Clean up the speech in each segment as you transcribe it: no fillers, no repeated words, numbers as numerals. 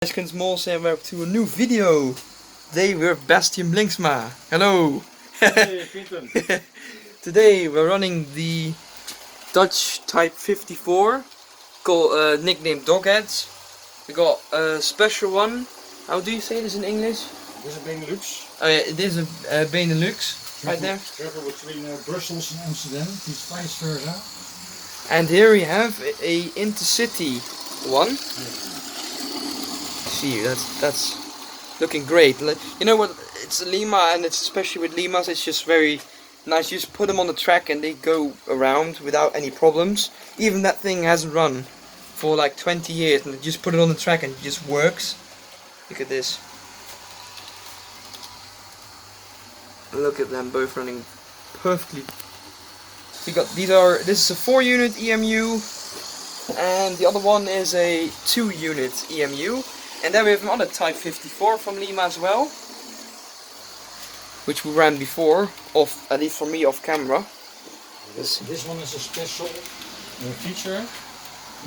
Guys, and welcome to a new video. Today we're Bastian Blinksma. Hello. Hey, Quinten. Today we're running the Dutch Type 54, called nicknamed Dogheads. We got a special one. How do you say this in English? This is Benelux. Oh yeah, it is a Benelux right there. Travel between Brussels and Amsterdam. It is vice versa. And here we have a intercity one. See, that's looking great. You know what? It's a Lima, and it's especially with Limas, it's just very nice. You just put them on the track and they go around without any problems. Even that thing hasn't run for like 20 years, and you just put it on the track and it just works. Look at this. Look at them both running perfectly. We got this is a 4-unit EMU, and the other one is a 2-unit EMU. And then we have another Type 54 from Lima as well, which we ran before, at least for me, off camera. This one is a special feature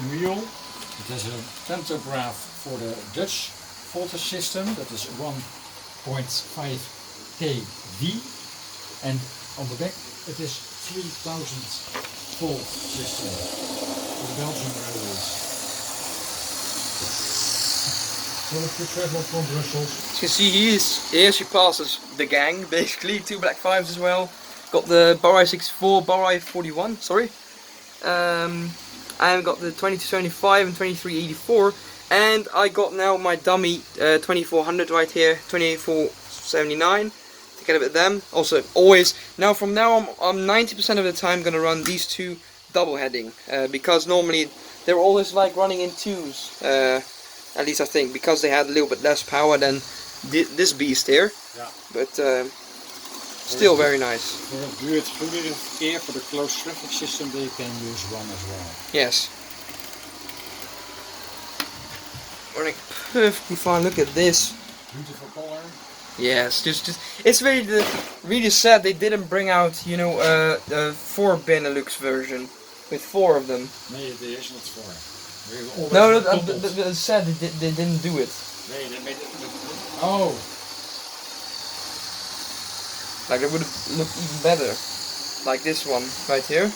wheel. It has a pantograph for the Dutch voltage system, that is 1.5 kV, and on the back it is 3000 volt system for the Belgian railways. If you travel from Brussels. As you can see, here she passes the gang, basically, 2 Black 5s as well. Got the Bar 64, Bar 41, sorry. I've got the 2275 and 2384, and I got now my dummy 2400 right here, 2479, together with them. Also, always, from now on, I'm 90% of the time going to run these two double heading, because normally they're always like running in twos. At least I think, because they had a little bit less power than this beast here. Yeah. But still very nice. For het buurtverkeer, for the closed traffic system, they can use one as well. Yes. Running perfectly fine. Look at this. Beautiful color. Yes, just it's really sad they didn't bring out, you know, the 4 Benelux version with 4 of them. Nee, there is not 4. No, it's sad they didn't do it. Nee, they made it. Oh! Like, it would have looked even better. Like this one, right here.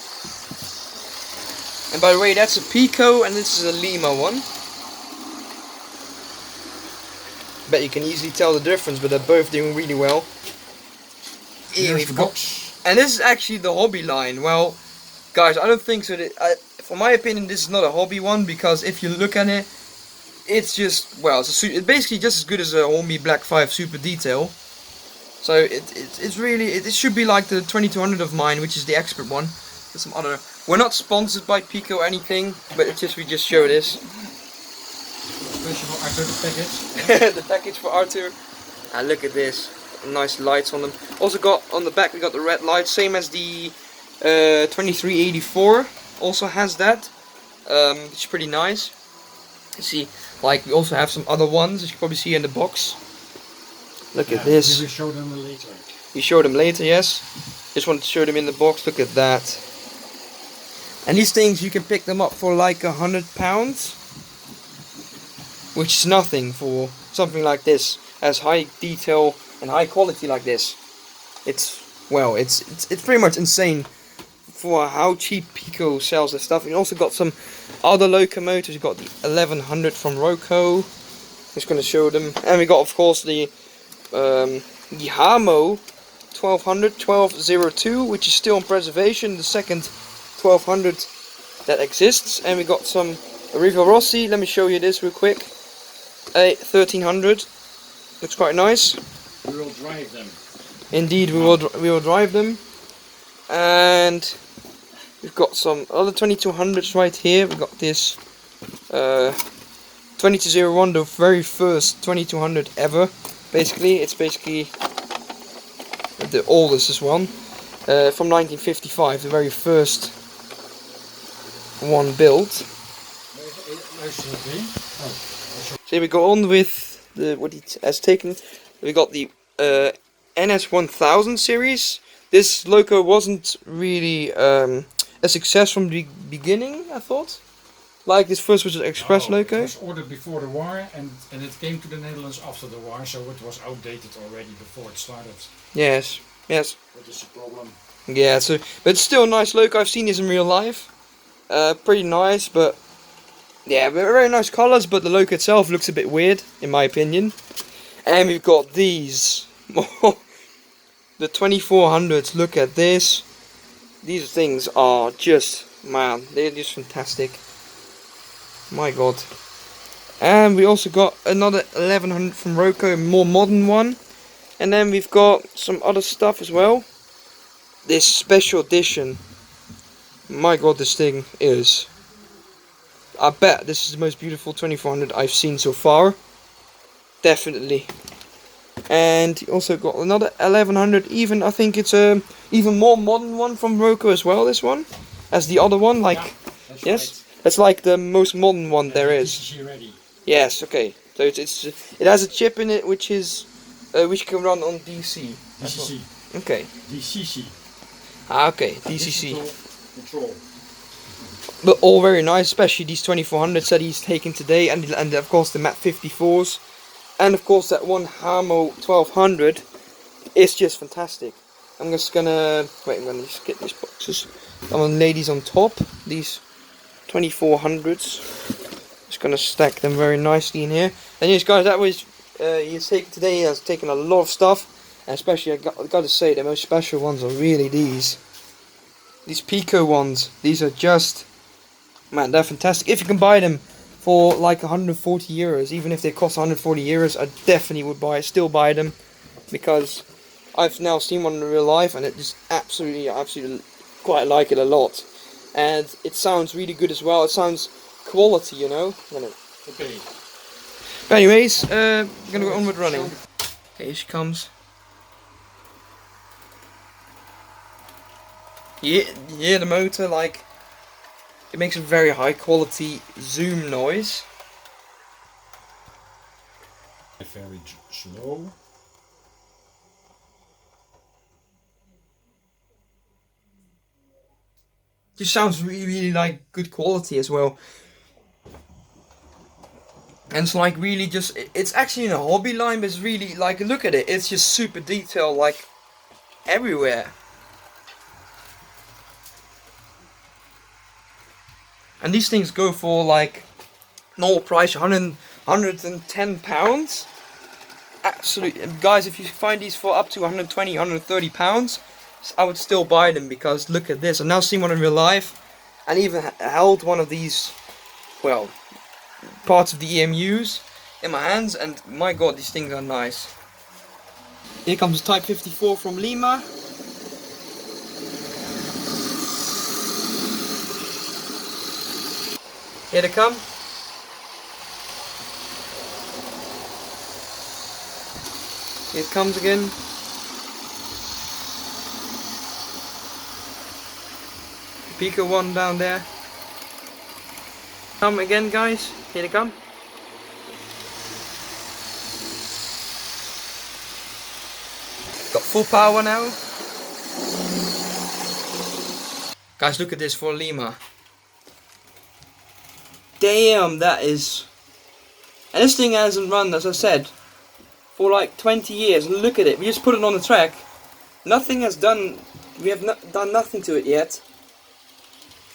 And by the way, that's a Pico and this is a Lima one. Bet you can easily tell the difference, but they're both doing really well. Here we've got, and this is actually the hobby line. Well, guys, I don't think so. For my opinion, this is not a hobby one, because if you look at it, it's just, well, it's basically just as good as a Hornby Black 5 Super Detail. So it's really, it should be like the 2200 of mine, which is the expert one. There's some other. We're not sponsored by Pico or anything, but it's just, we just show this. Special for Arthur, the package. The package for Arthur. And look at this, nice lights on them. Also got on the back, we got the red lights, same as the 2384. Also has that. It's pretty nice. You see, like, we also have some other ones, as you can probably see in the box. Look at this. We will show them later. You show them later, yes. Just wanted to show them in the box. Look at that. And these things, you can pick them up for like £100, which is nothing for something like this, as high detail and high quality like this. It's pretty much insane for how cheap Pico sells their stuff. We also got some other locomotives. We got the 1100 from Roco. Just going to show them, and we got, of course, the Hamo 1202, which is still in preservation, the second 1200 that exists. And we got some Riva Rossi. Let me show you this real quick. A 1300. Looks quite nice. We will drive them. Indeed, we will drive them. And we've got some other 2200s right here. We've got this 2201, the very first 2200 ever. Basically, it's basically the oldest one, from 1955, the very first one built. So here we go on with what it has taken. We got the NS1000 series. This loco wasn't really a success from the beginning, I thought. like this first was an Express No, loco? it was ordered before the war and it came to the Netherlands after the war, so it was outdated already before it started. Yes, yes. That is the problem. Yeah, so, but it's still a nice loco. I've seen this in real life. Pretty nice, but yeah, very nice colours, but the loco itself looks a bit weird, in my opinion. And we've got these. The 2400s, look at this. These things are just, man, they're just fantastic. My god. And we also got another 1100 from Roco, a more modern one. And then we've got some other stuff as well. This special edition. My god, this thing is, I bet this is the most beautiful 2400 I've seen so far. Definitely. And you also got another 1100, even I think it's a even more modern one from Roco as well, this one. As the other one, like, yeah, yes? right. That's like the most modern one there is. DCC ready. Yes, okay. So it has a chip in it which is, which can run on DC. DCC. Okay. DCC. Ah, okay, DCC. Control. But all very nice, especially these 2400s that he's taken today, and of course the MAT 54s. And of course that one Hamo 1200 is just fantastic. I'm just gonna wait. I'm gonna just get these boxes. I'm gonna lay these on top. These 2400s. Just gonna stack them very nicely in here. And yes, guys, that was he's taken today. He has taken a lot of stuff, and especially I got to say the most special ones are really these Pico ones. These are just, man, they're fantastic. If you can buy them for like 140 euros, even if they cost 140 euros, I definitely would still buy them, because I've now seen one in real life and it just absolutely quite like it a lot. And it sounds really good as well. It sounds quality, you know. Okay. But anyways, I'm gonna go on with running. Okay, here she comes. You hear the motor, like, it makes a very high quality zoom noise. Very slow. Just sounds really like good quality as well. And it's like really just, it's actually in a hobby line, but it's really like, look at it, it's just super detailed, like everywhere. And these things go for like normal price, 110 pounds. Absolutely, guys, if you find these for up to 120, 130 pounds, I would still buy them, because look at this. I've now seen one in real life, and even held one of these, well, parts of the EMUs in my hands, and my god, these things are nice. Here comes Type 54 from Lima. Here they come. Here it comes again. Pico one down there. Come again, guys. Here they come. Got full power now. Guys, look at this for Lima. Damn, that is... And this thing hasn't run, as I said, for like 20 years. Look at it. We just put it on the track. Nothing has done... We have done nothing to it yet.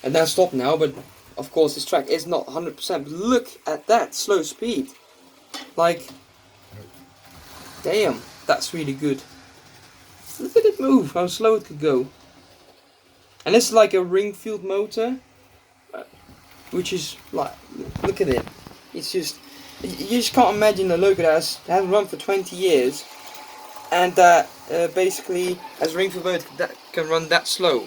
And that's stopped now, but of course this track is not 100%. But look at that slow speed. Like... Damn, that's really good. Look at it move, how slow it could go. And it's like a ring-filled motor. Which is like, look at it. It's just, you just can't imagine a loco that has run for 20 years, and that basically has a ring-filled motor that can run that slow.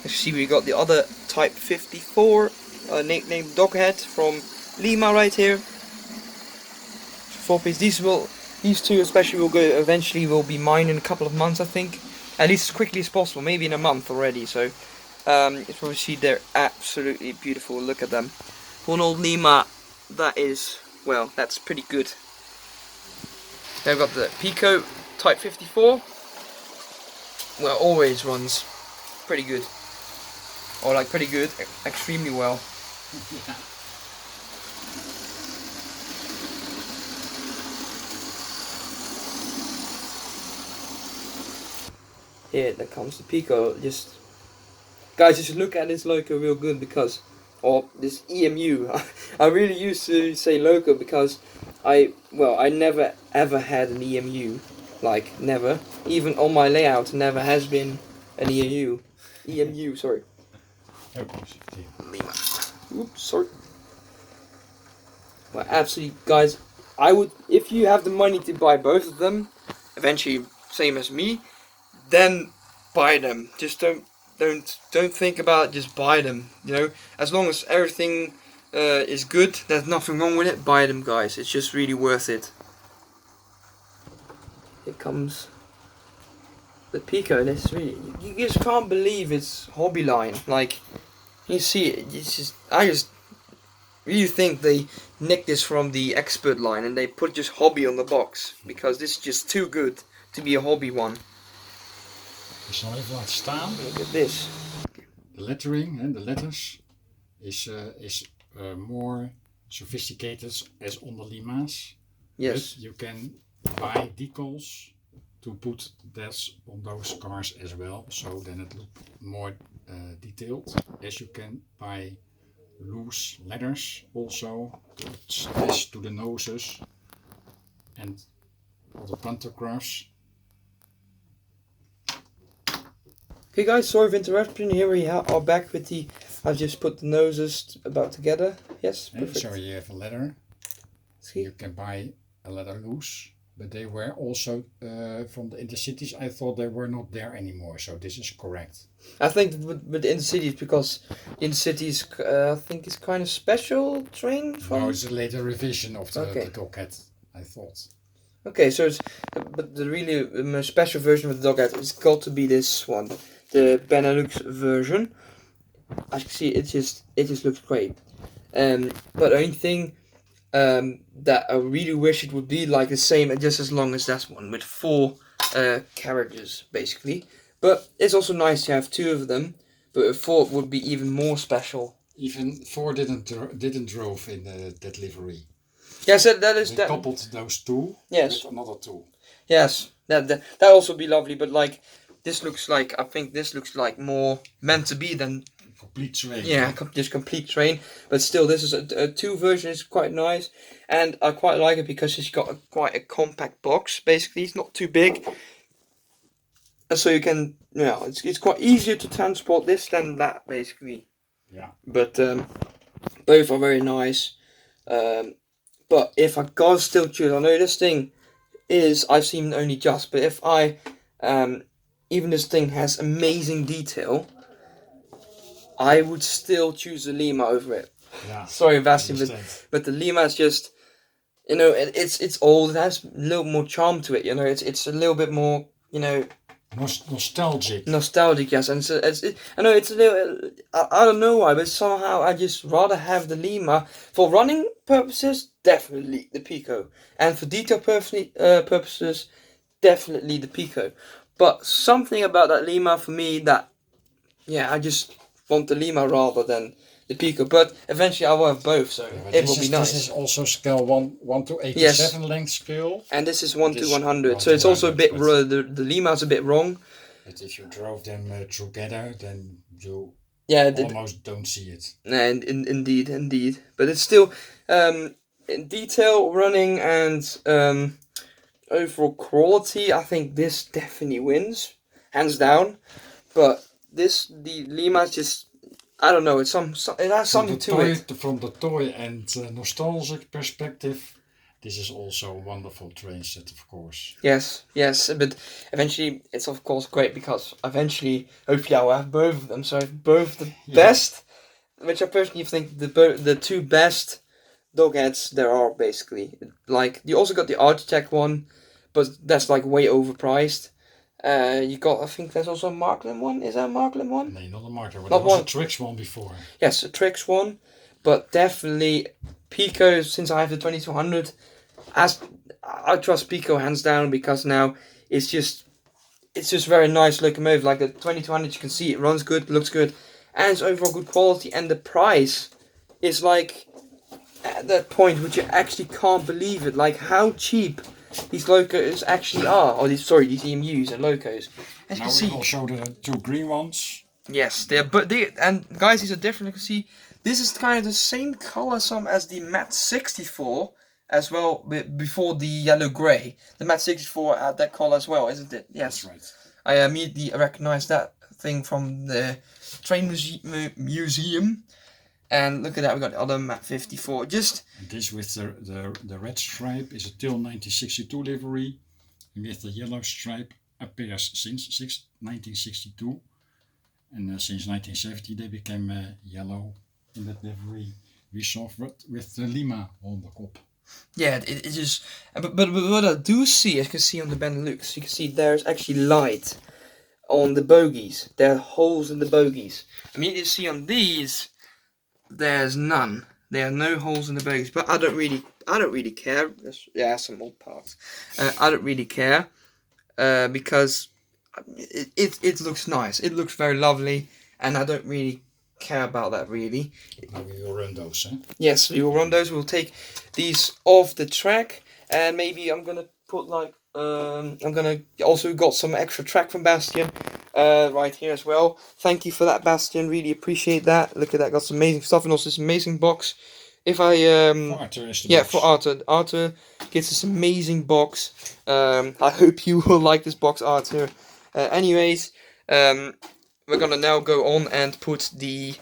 As you see, we got the other Type 54. Nicknamed Doghead from Lima right here. 4-piece. These two especially will go eventually will be mine in a couple of months, I think. At least as quickly as possible, maybe in a month already. So you probably see they're absolutely beautiful. Look at them. For an old Lima that is, well, that's pretty good. Then we've got the Pico Type 54. Well, always runs pretty good. Or like pretty good, extremely well. Yeah. Here, there comes the Pico. Just guys, just look at this loco real good because, or this EMU. I really used to say loco because I never ever had an EMU, like never. Even on my layout, never has been an EMU. EMU, sorry. Lima. Oops, sorry. Well, absolutely, guys. I would, if you have the money to buy both of them, eventually same as me, then buy them. Just don't think about it, just buy them. You know, as long as everything is good, there's nothing wrong with it, buy them, guys. It's just really worth it. Here comes the Pico, and it's really, you just can't believe it's Hobbyline. Like, you see it, it's just, I just really think they nicked this from the expert line and they put just hobby on the box because this is just too good to be a hobby one. Ik zal even laten staan. Look at this. The lettering and the letters is more sophisticated as on the Lima's. Yes. But you can buy decals to put that on those cars as well, so then it looks more detailed. As you can buy loose letters also to attach to the noses and all the pantographs. Okay guys, sorry for interrupting. Here we are back with the, I've just put the noses about together. Yes, perfect. So you have a letter. See? You can buy a letter loose, but they were also from the intercities. I thought they were not there anymore, so this is correct. I think with the intercities, because intercities I think is kind of special train from... No, it's a later revision of the doghead, I thought. Okay, so it's, but the really most special version of the doghead is got to be this one, the Benelux version. As you can see, it just looks great. But the only thing that I really wish it would be like the same, just as long as that one, with 4 carriages basically. But it's also nice to have 2 of them. But 4 would be even more special. Even 4 didn't drove in that livery. Yes, that is they that. Coupled those 2 yes. with another 2. Yes, that also be lovely. But like, this looks like, I think this looks like more meant to be than complete train. Yeah, just complete train. But still, this is a 2 version. Is quite nice, and I quite like it because it's got quite a compact box. Basically, it's not too big, and so you can, it's quite easier to transport this than that, basically. Yeah. But both are very nice. But if I gotta still choose, I know this thing is, I've seen only just, but if I, even this thing has amazing detail, I would still choose the Lima over it. Yeah. Sorry, Basti, but the Lima is just, it's old. It has a little more charm to it. It's a little bit more, nostalgic. Nostalgic, yes. And I know it's a little. I don't know why, but somehow I just rather have the Lima for running purposes. Definitely the Pico, and for detail purposes, definitely the Pico. But something about that Lima for me that, I just want the Lima rather than the Pico, but eventually I will have both, so it will be nice. This is also scale 1 to 87 length scale. And this is 1 to 100, so it's also a bit, the Lima is a bit wrong. But if you drove them together, then you almost don't see it. And indeed. But it's still, in detail, running, and overall quality, I think this definitely wins, hands down. But the Lima is just, I don't know, it has something to it. From the toy and nostalgic perspective, this is also a wonderful train set, of course. Yes, but eventually it's of course great because hopefully I will have both of them. So I have both the best, which I personally think the 2 best dogheads there are, basically. Like, you also got the Architect one, but that's like way overpriced. You got, I think there's also a Markland one. Is that a Markland one? No, not a Markland one. There was a Trix one before. Yes, a Trix one, but definitely Pico, since I have the 2200, as I trust Pico hands down, because now it's just very nice locomotive. Like the 2200, you can see it runs good, looks good, and it's overall good quality. And the price is like at that point which you actually can't believe it. Like how cheap these locos actually are, or these EMUs and locos. As you now can see, we will show the two green ones. yes, and guys, these are different. You can see this is kind of the same color some as the Matte 64 as well, before the yellow gray. The Matte 64 had that color as well, isn't it? Yes. That's right. I immediately recognized that thing from the train museum. And look at that, we got the other Matte 54. Just and this with the red stripe is a till 1962 livery, and with the yellow stripe appears since 1962. And since 1970 they became yellow in that livery we saw with the Lima on the top. yeah, it just. But what I do see, as you can see on the Benelux, you can see there's actually light on the bogies. There are holes in the bogies. I mean, you see on these, there's none. There are no holes in the bogies. But I don't really care. Yeah, some old parts. I don't really care because it looks nice. It looks very lovely, and I don't really care about that really. Now we will run those, eh? Yes, we will run those. We'll take these off the track, and maybe I'm gonna put like I'm gonna also got some extra track from Bastian right here as well. Thank you for that, Bastian. Really appreciate that. Look at that, got some amazing stuff, and also this amazing box. If I for Arthur is the yeah, box. for Arthur. Arthur gets this amazing box. I hope you will like this box, Arthur. Anyways, we're gonna now go on and put the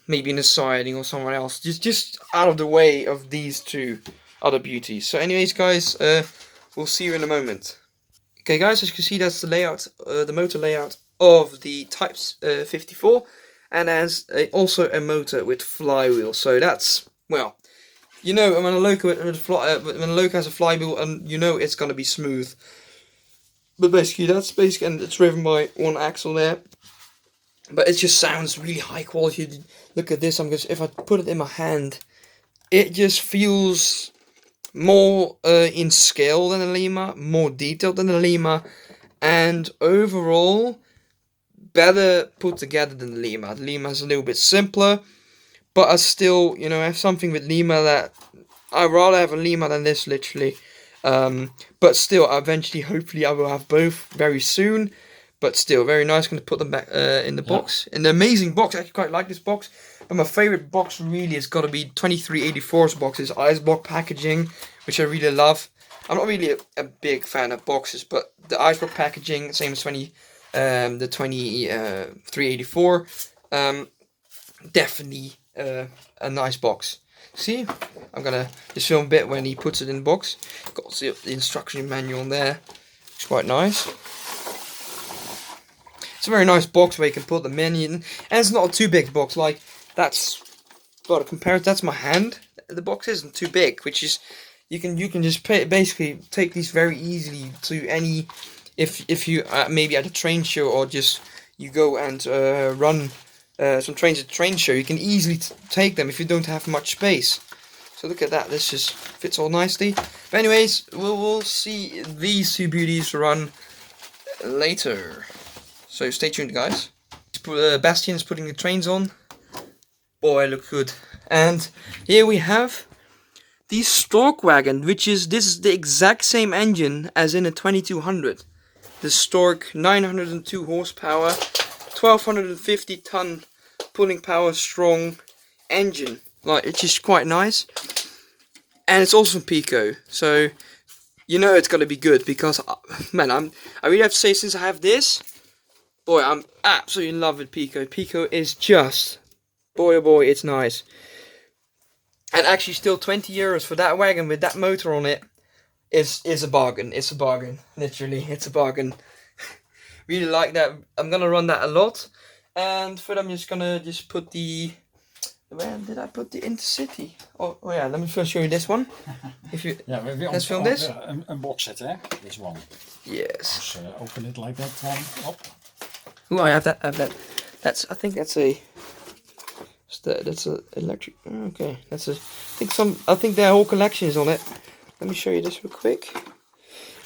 maybe in the siding or somewhere else, just out of the way of these two other beauties. So anyways, guys, we'll see you in a moment. Okay, guys, as you can see, that's the layout, the motor layout of the Type 54, and has also a motor with flywheel. So that's, well, you know, when a loco has a flywheel, and you know it's gonna be smooth. But basically, and it's driven by one axle there. But it just sounds really high quality. Look at this. If I put it in my hand, it just feels more in scale than a Lima, more detailed than a Lima, and overall better put together than the Lima. The Lima is a little bit simpler, but I still, you know, have something with Lima that I'd rather have a Lima than this, literally. But still, eventually, hopefully, I will have both very soon. But still, very nice. Going to put them back in the box. In the amazing box. I actually quite like this box. But my favorite box really has got to be 2384's boxes. Ice block packaging, which I really love. I'm not really a big fan of boxes, but the ice block packaging, same as the 2384, definitely a nice box. See, I'm gonna just film a bit when he puts it in the box. Got the instruction manual there. It's quite nice. It's a very nice box where you can put them in, and it's not a too big box. Like that's, got to compare it. That's my hand. The box isn't too big, which is you can just basically take these very easily to any. If you maybe at a train show, or just you go and run some trains at a train show, you can easily take them if you don't have much space. So look at that. This just fits all nicely. But anyways, we'll see these two beauties run later. So stay tuned, guys. Bastian is putting the trains on. Boy, look good. And here we have the Stork wagon, this is the exact same engine as in a 2200. The Stork 902 horsepower, 1250 ton pulling power strong engine. Like, it's just quite nice. And it's also from Pico, so you know it's gonna be good, because man, I really have to say, since I have this, boy, I'm absolutely in love with Pico. Pico is just, boy oh boy, it's nice. And actually, still 20 euros for that wagon with that motor on it is a bargain. It's a bargain, literally, it's a bargain. Really like that. I'm gonna run that a lot. And for that, I'm just gonna put the, where did I put the Intercity? Oh yeah, let me first show you this one. If you, yeah, let's film this. Unbox it, eh? This one. Yes. Just open it like that one. Up. Oh, I have that. That's. I think that's a That's a electric. Okay, that's a. I think their whole collection is on it. Let me show you this real quick.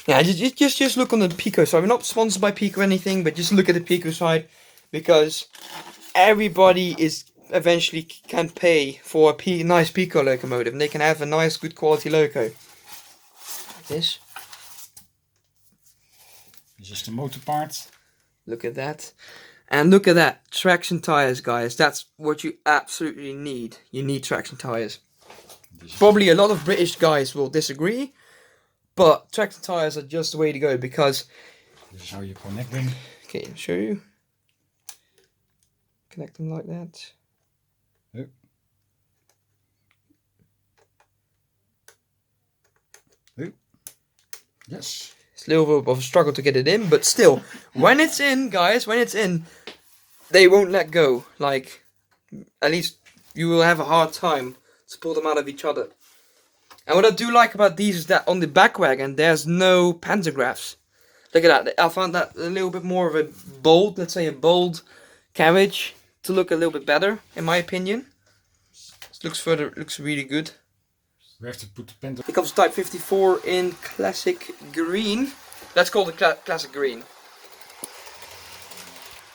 Yeah, just look on the Pico side. We're not sponsored by Pico or anything, but just look at the Pico side, because everybody is eventually can pay for a nice Pico locomotive, and they can have a nice, good quality loco. Like this. This is the motor part. Look at that. And look at that. Traction tires, guys. That's what you absolutely need. You need traction tires. Probably a lot of British guys will disagree, but traction tires are just the way to go, because... This is how you connect them. Okay, I'll show you. Connect them like that. Yep. Yep. Yes. It's a little bit of a struggle to get it in, but still, when it's in, guys, when it's in, they won't let go. Like, at least you will have a hard time to pull them out of each other. And what I do like about these is that on the back wagon, there's no pantographs. Look at that. I found that a little bit more of a bold, let's say a bold carriage to look a little bit better, in my opinion. It looks really good. We have to put the pen. It comes Type 54 in classic green. Let's call it classic green.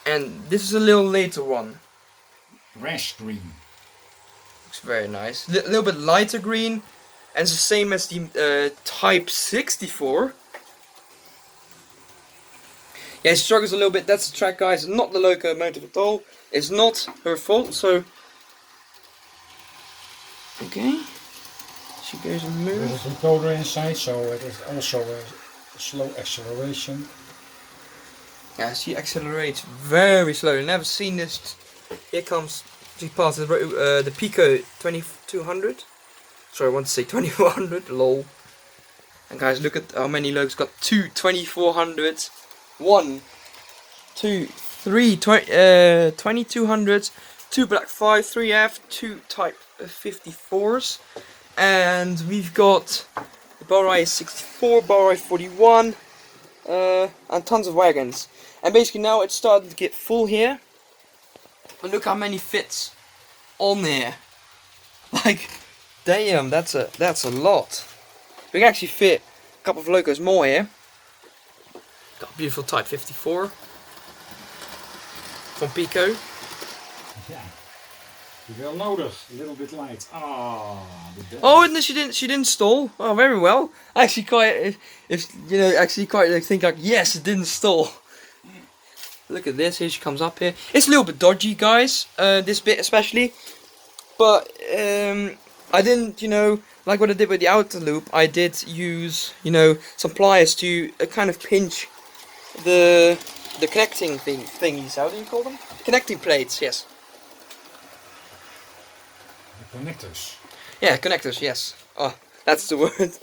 And this is a little later one. Rash green. Looks very nice. A little bit lighter green. And it's the same as the Type 64. Yeah, it struggles a little bit. That's the track, guys. Not the locomotive at all. It's not her fault. So, okay. She goes and moves. There's a encoder inside, so it is also a slow acceleration. Yeah, she accelerates very slowly. Never seen this. Here comes. She passes the Pico 2200. Sorry, I want to say 2400. Lol. And guys, look at how many logos got. Two 2400s. 1, 2, 3 2200s. 2 Black 5, 3F, 2 Type 54s. And we've got the Bar 64, Bar 41, and tons of wagons. And basically now it's starting to get full here. But look how many fits on there. Like, damn, that's a lot. We can actually fit a couple of locos more here. Got a beautiful Type 54 from Pico. Yeah. You will notice a little bit light. Oh, and she didn't stall. Oh, very well. Actually, quite think like, yes, it didn't stall. Look at this. Here she comes up here. It's a little bit dodgy, guys. This bit especially, but I didn't, like what I did with the outer loop. I did use, some pliers to kind of pinch the connecting thingies. How do you call them? Connecting plates. Yes. Connectors. Yeah, connectors, yes. Oh, that's the word.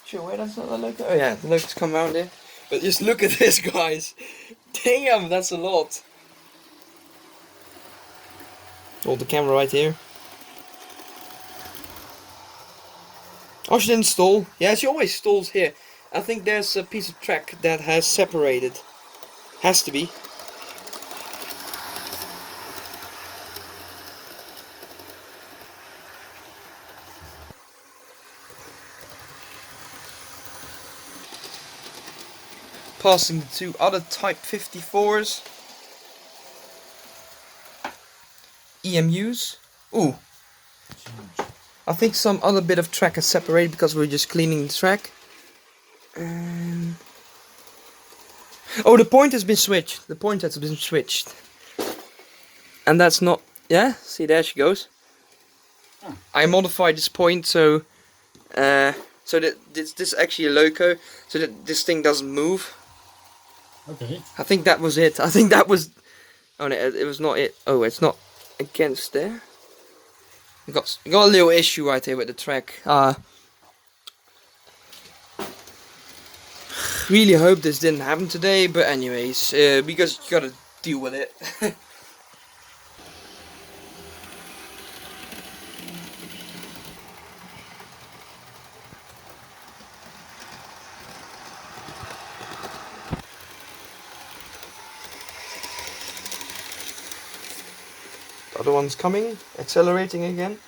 Sure, where that's not the logo? Oh yeah, the logos come around here. But just look at this, guys. Damn, that's a lot. Hold the camera right here. Oh, she didn't stall. Yeah, she always stalls here. I think there's a piece of track that has separated. Has to be. Passing to other Type 54s. EMUs. Ooh. I think some other bit of track is separated because we're just cleaning the track. Oh, the point has been switched. The point has been switched. And that's not... Yeah, see, there she goes. Oh. I modified this point so that this is actually a loco, so that this thing doesn't move. Okay. I think that was it. I think that was... Oh no, it was not it. Oh, it's not against there. We got a little issue right here with the track. Really hope this didn't happen today, but anyways, because you gotta deal with it. Other one's coming, accelerating again.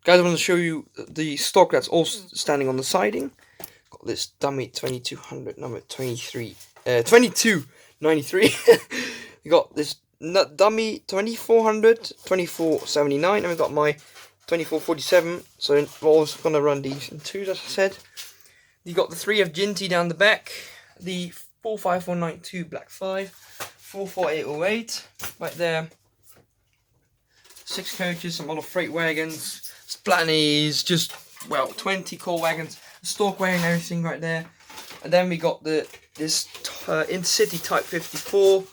Guys, I want to show you the stock that's all standing on the siding. Got this dummy 2200 number 2293. We got this dummy 2400, 2479, and we got my 2447. So we're also gonna run these in twos, as I said. You got the 3F Ginty down the back, the 45492 Black 5, 44808 right there. 6 coaches, some other freight wagons, splannies, just, well, 20 core wagons, stalk wagon, everything right there. And then we got this Intercity Type 54.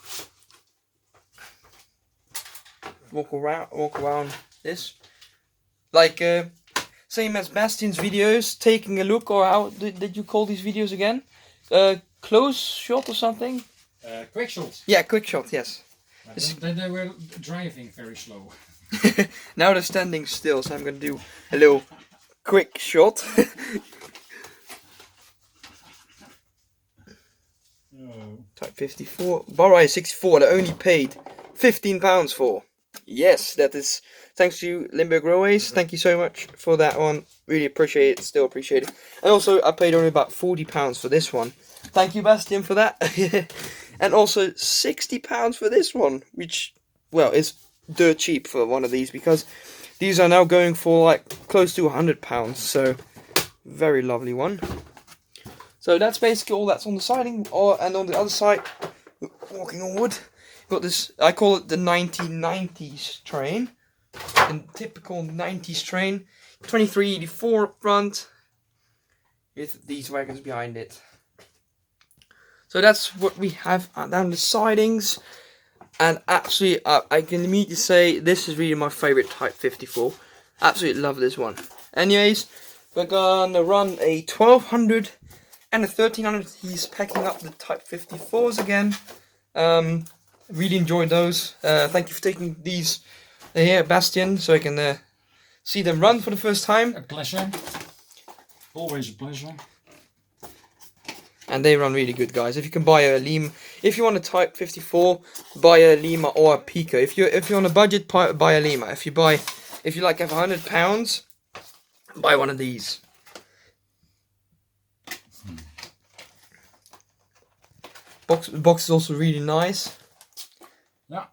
Walk around this. Like, same as Bastian's videos, taking a look, or how did you call these videos again? Close shot or something? Quick shot. Yeah, quick shot, yes. Then they were driving very slow. Now they're standing still, so I'm gonna do a little quick shot. Type 54, Barrai 64, that I only paid £15 for. Yes, that is thanks to you, Limburg Railways. Thank you so much for that one. Really appreciate it, still appreciate it. And also, I paid only about £40 for this one. Thank you, Bastian, for that. And also £60 for this one, which, well, is dirt cheap for one of these, because these are now going for like close to £100, so very lovely one. So that's basically all that's on the siding. And on the other side, walking onward, got this, I call it the 1990s train, a typical 90s train, 2384 up front with these wagons behind it. So that's what we have down the sidings. And actually, I can immediately say this is really my favorite Type 54. Absolutely love this one. Anyways, we're gonna run a 1200 and a 1300. He's packing up the Type 54s again. Really enjoyed those. Thank you for taking these here, Bastian, so I can see them run for the first time. A pleasure. Always a pleasure. And they run really good, guys. If you can buy a Lima, if you want a Type 54, buy a Lima or a Pico. If you're on a budget, buy a Lima. If you like have £100, buy one of these. The box is also really nice. Yeah.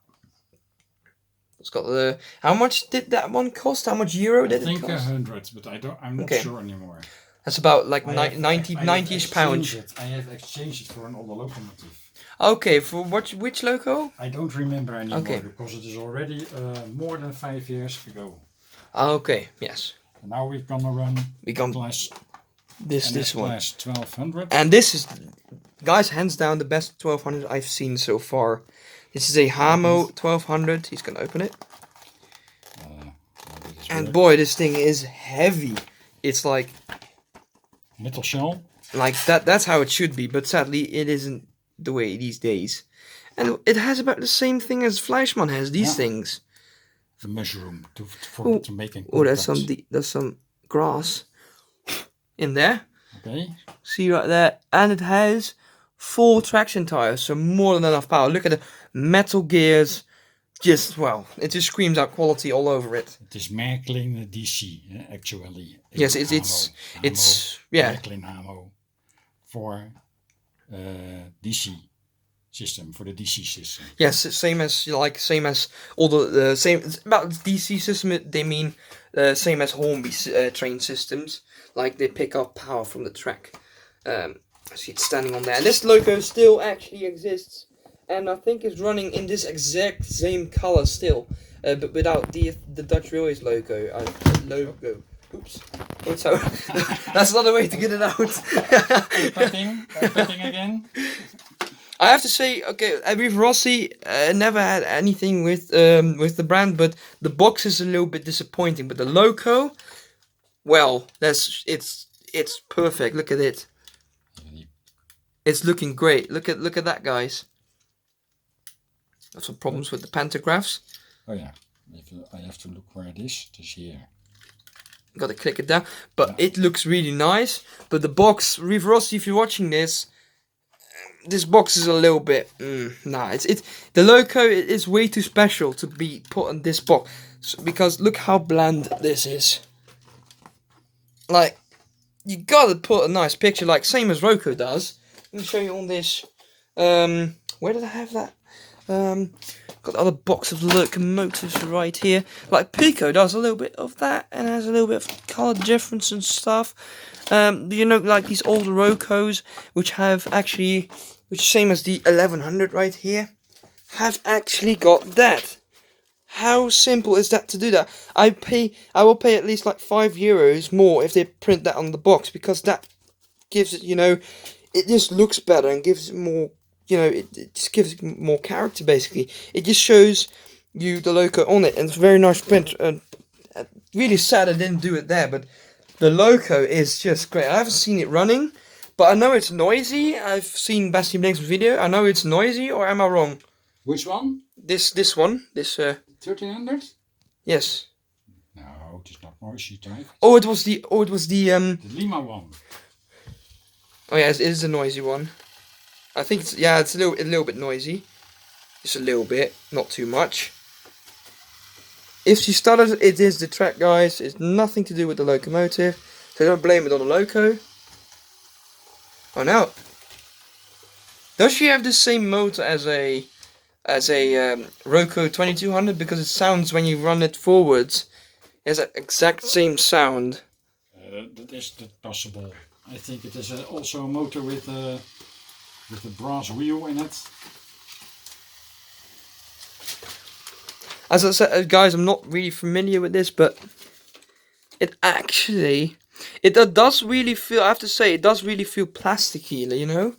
It's got the. How much did that one cost? How much euro did it cost? I think 100, but I'm not sure anymore. That's about like 90-ish pounds. I have exchanged it for an older locomotive. Okay, for which loco? I don't remember anymore, because it is already more than 5 years ago. Okay, yes. And now we're gonna run this one. Class 1200. And this is, guys, hands down the best 1200 I've seen so far. This is a Hamo 1200. He's gonna open it. And boy, this thing is heavy. It's like metal shell. Like that's how it should be, but sadly it isn't the way these days. And it has about the same thing as Fleischmann has, these things. The mushroom to making. Oh, there's some grass in there. Okay. See right there, and it has 4 traction tires, so more than enough power. Look at the metal gears. Just, well, it just screams out quality all over it. It is Märklin DC, actually. Yes, it's yeah. Märklin Hamo for DC system, for the DC system. Yes, same as all the same about the DC system. They mean same as Hornby train systems. Like they pick up power from the track. I see it standing on there. And this loco still actually exists. and I think it's running in this exact same color still, but without the Dutch Railways logo. Logo. Oops. So that's another way to get it out. Putting again. I have to say, okay, with Rossi, never had anything with the brand, but the box is a little bit disappointing. But the logo, well, it's perfect. Look at it. It's looking great. Look at that, guys. Got some problems with the pantographs. Oh yeah, I have to look where it is. It is here. Got to click it down, but it looks really nice. But the box, Reeve Rossi, if you're watching this box is a little bit nah. It's the logo is way too special to be put on this box, because look how bland this is. Like, you gotta put a nice picture, like same as Roku does. Let me show you on this. Where did I have that? Got the other box of the locomotives right here. Like Pico does a little bit of that and has a little bit of color difference and stuff. You know, like these older Rocos, which have actually, which same as the 1100 right here, have actually got that. How simple is that to do that? I will pay at least like €5 more if they print that on the box, because that gives it, you know, it just looks better and gives it more, you know, it just gives it more character basically. It just shows you the logo on it, and it's a very nice print. Really sad I didn't do it there, but the logo is just great. I haven't seen it running, but I know it's noisy. I've seen Basti Blink's video. I know it's noisy, or am I wrong? Which one? This one. This 1300? Yes. No, it is not noisy type. Oh, it was the The Lima one. Oh yeah, it is a noisy one. I think it's, yeah, it's a little bit noisy. Just a little bit, not too much. If you started, it is the track, guys. It's nothing to do with the locomotive, so don't blame it on the loco. Oh no. Does she have the same motor as a Roku 2200? Because it sounds, when you run it forwards, it has that exact same sound. That is possible. I think it is also a motor with a brass wheel in it. As I said, guys, I'm not really familiar with this, but it actually, it does really feel, I have to say, it does really feel plasticky, you know?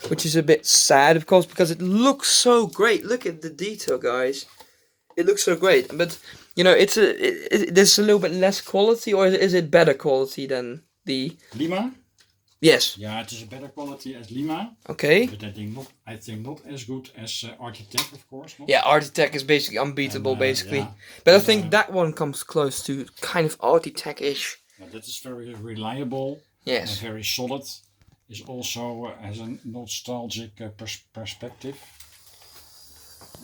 Which is a bit sad, of course, because it looks so great. Look at the detail, guys. It looks so great, but, you know, there's a little bit less quality, or is it better quality than the Lima? Yes. Yeah, it is a better quality as Lima. Okay. But I think not as good as Architect, of course. Not. Yeah, Architect is basically unbeatable, basically. Yeah. But I think that one comes close to kind of Architect-ish. Yeah, that is very reliable. Yes. And very solid. Is also has a nostalgic perspective.